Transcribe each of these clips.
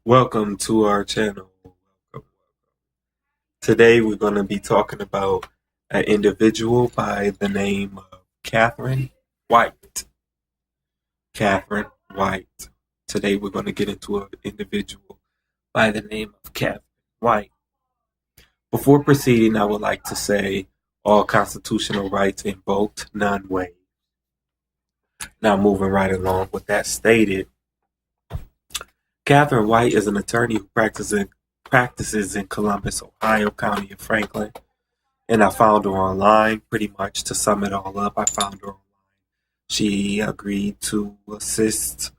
Welcome to our channel. Today we're going to be talking about an individual by the name of Catherine White. Catherine White. Today we're going to get into an individual by the name of Catherine White. Before proceeding, I would like to say all constitutional rights invoked, none waived. Now moving right along with that stated, Catherine White is an attorney who practices in Columbus, Ohio, County of Franklin. And I found her online. Pretty much to sum it all up, I found her online. She agreed to assist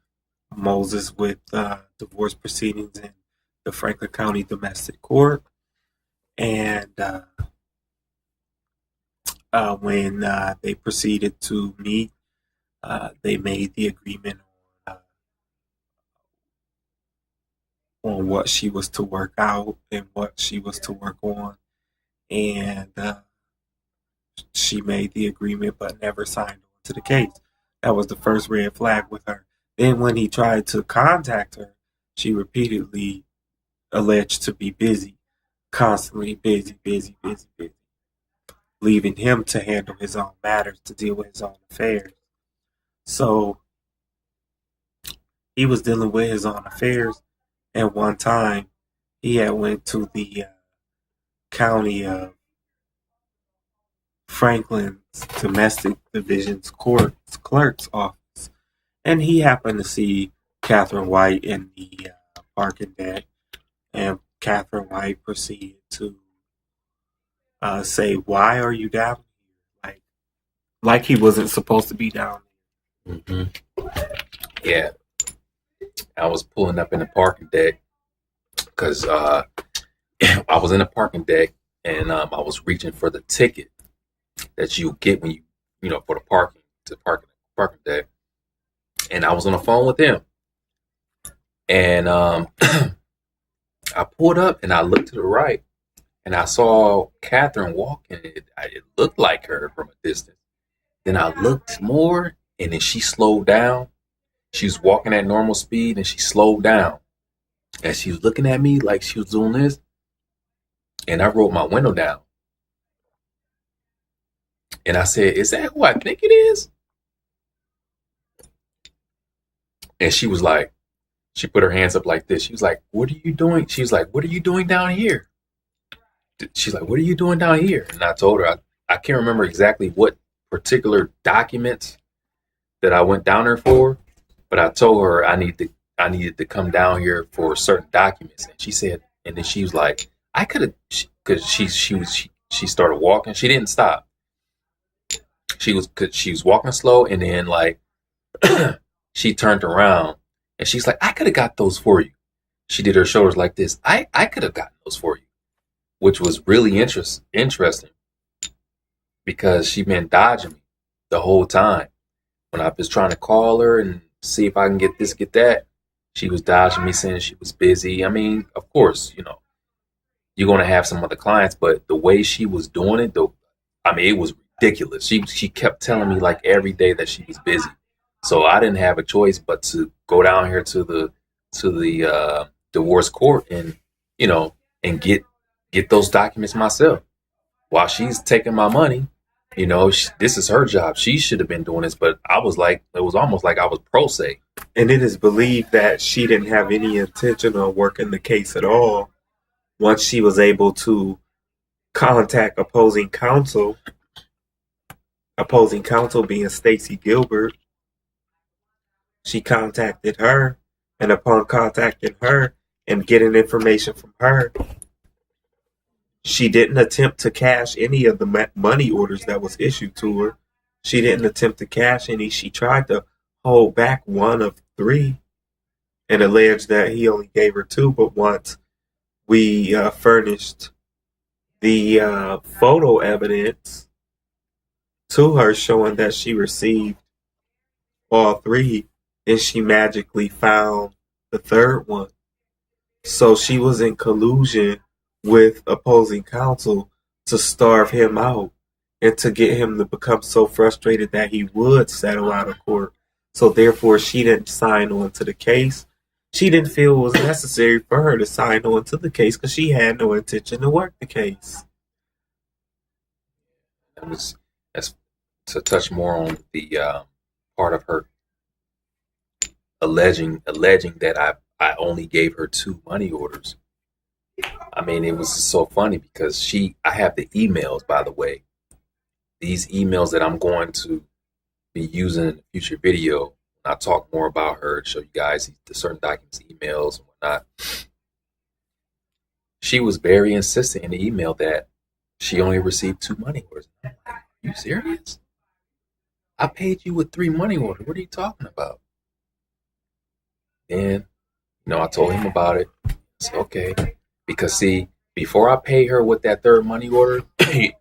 Moses with divorce proceedings in the Franklin County Domestic Court. And when they proceeded to meet, they made the agreement on what she was to work out and what she was to work on. And she made the agreement but never signed on to the case. That was the first red flag with her. Then when he tried to contact her, she repeatedly alleged to be busy, constantly busy, leaving him to handle his own matters, to deal with his own affairs. So he was dealing with his own affairs, and one time he had went to the county of Franklin's domestic division's clerk's office, and he happened to see Catherine White in the parking deck, and Catherine White proceeded to say, "Why are you down here?" Like he wasn't supposed to be down here. Yeah, I was pulling up in the parking deck because I was in the parking deck and I was reaching for the ticket that you get when you for the parking deck, and I was on the phone with him, and I pulled up and I looked to the right and I saw Catherine walking. It looked like her from a distance. Then I looked more, and then she slowed down. She was walking at normal speed and she slowed down, and she was looking at me like she was doing this, and I rolled my window down. And I said, "Is that who I think it is?" And she was like, she put her hands up like this. She was like, "What are you doing?" She was like, "What are you doing down here?" She's like, "What are you doing down here?" And I told her, I can't remember exactly what particular documents that I went down there for, but I told her I needed to come down here for certain documents. And she said, and then she was like, "I could have," because she started walking. She didn't stop. She was walking slow, and then like she turned around and she's like, "I could have got those for you." She did her shoulders like this. I could have gotten those for you, which was really interesting because she'd been dodging me the whole time. When I was trying to call her and see if I can get this, get that, she was dodging me, saying she was busy. I mean, of course, you're going to have some other clients, but the way she was doing it, though, I mean, it was ridiculous. She kept telling me like every day that she was busy. So I didn't have a choice but to go down here to the divorce court and, and get those documents myself while she's taking my money. This is her job. She should have been doing this, but I was like, it was almost like I was pro se. And it is believed that she didn't have any intention of working the case at all. Once she was able to contact opposing counsel being Stacy Gilbert, she contacted her, and upon contacting her and getting information from her, she didn't attempt to cash any of the money orders that was issued to her. She didn't attempt to cash any. She tried to hold back one of three and alleged that he only gave her two. But once we furnished the photo evidence to her showing that she received all three, and she magically found the third one. So she was in collusion with opposing counsel to starve him out and to get him to become so frustrated that he would settle out of court. So therefore, she didn't sign on to the case. she didn't feel it was necessary for her to sign on to the case because she had no intention to work the case. That's to touch more on the part of her alleging that I only gave her 2 money orders. I mean, it was so funny because I have the emails, by the way. These emails that I'm going to be using in a future video. I talk more about her, show you guys the certain documents, emails, and whatnot. She was very insistent in the email that she only received 2 money orders. I'm like, are you serious? I paid you with 3 money orders. What are you talking about? And, I told him about it. I said, okay. Because, see, before I paid her with that 3rd money order,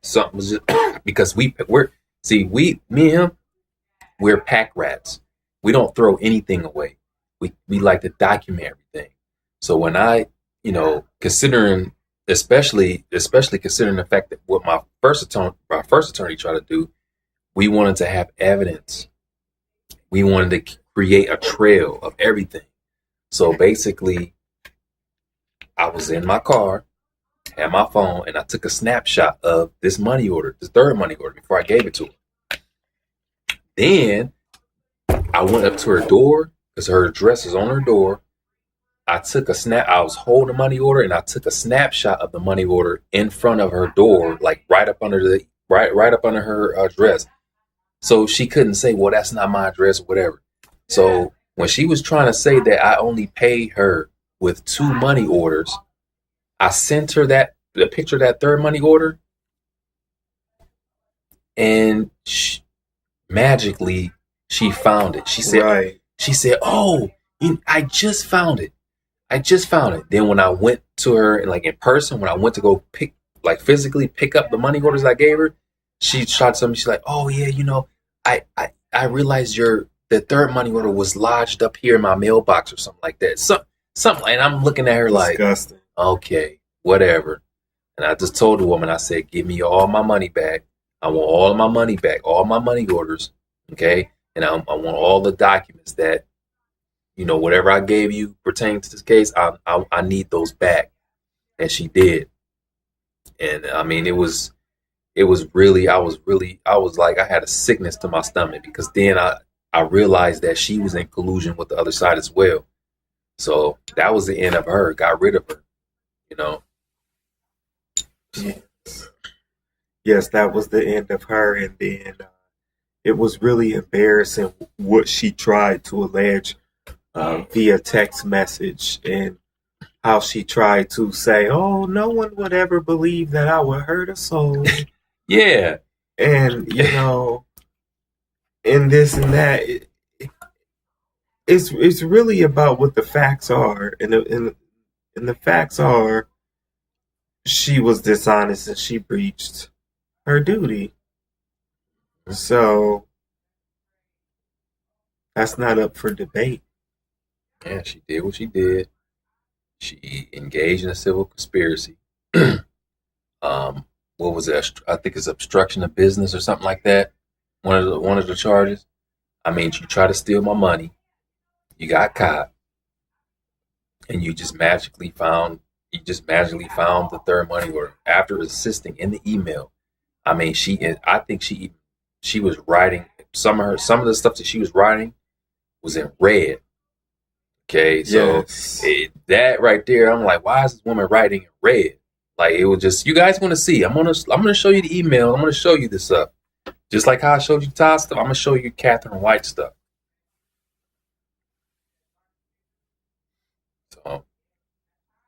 something was just, because me and him, we're pack rats. We don't throw anything away. We like to document everything. So when I, considering, especially considering the fact that what my first attorney tried to do, we wanted to have evidence. We wanted to create a trail of everything. So basically, I was in my car, had my phone, and I took a snapshot of this money order, this 3rd money order, before I gave it to her. Then I went up to her door because her address is on her door. I was holding the money order and I took a snapshot of the money order in front of her door, like right up under her address. So she couldn't say, well, that's not my address or whatever. So when she was trying to say that I only paid her with 2 money orders, I sent her the picture of that 3rd money order, and magically she found it. She said, Right. She said, oh, I just found it. Then when I went to her and in person, when I went to go physically pick up the money orders I gave her, she tried something. She's like, oh yeah, I realized the 3rd money order was lodged up here in my mailbox or something like that. Something. And I'm looking at her Disgusting. like, okay, whatever. And I just told the woman, I said, give me all my money back. I want all of my money back, all my money orders. Okay. And I want all the documents that, whatever I gave you pertaining to this case, I need those back. And she did. And I mean, I was like, I had a sickness to my stomach because then I realized that she was in collusion with the other side as well. So that was the end of her. Got rid of her, Yes, that was the end of her. And then it was really embarrassing what she tried to allege via text message, and how she tried to say, oh, no one would ever believe that I would hurt a soul. Yeah. And, and this and that. It's really about what the facts are. And the facts are she was dishonest and she breached her duty. So that's not up for debate. Yeah, she did what she did. She engaged in a civil conspiracy. What was it? I think it's obstruction of business or something like that. One of the charges. I mean, you try to steal my money. You got caught, and you just magically found the 3rd money order after assisting in the email. I mean, I think she was writing some of the stuff that she was writing was in red. Okay, so yes. That right there, I'm like, why is this woman writing in red? Like, it was just, you guys want to see. I'm gonna show you the email. I'm gonna show you this stuff, just like how I showed you Todd stuff. I'm gonna show you Catherine White stuff.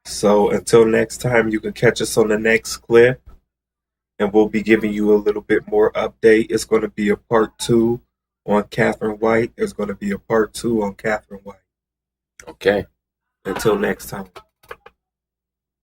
So until next time, you can catch us on the next clip, and we'll be giving you a little bit more update. It's going to be a part 2 on Catherine White. There's going to be a part 2 on Catherine White. Okay. Until next time.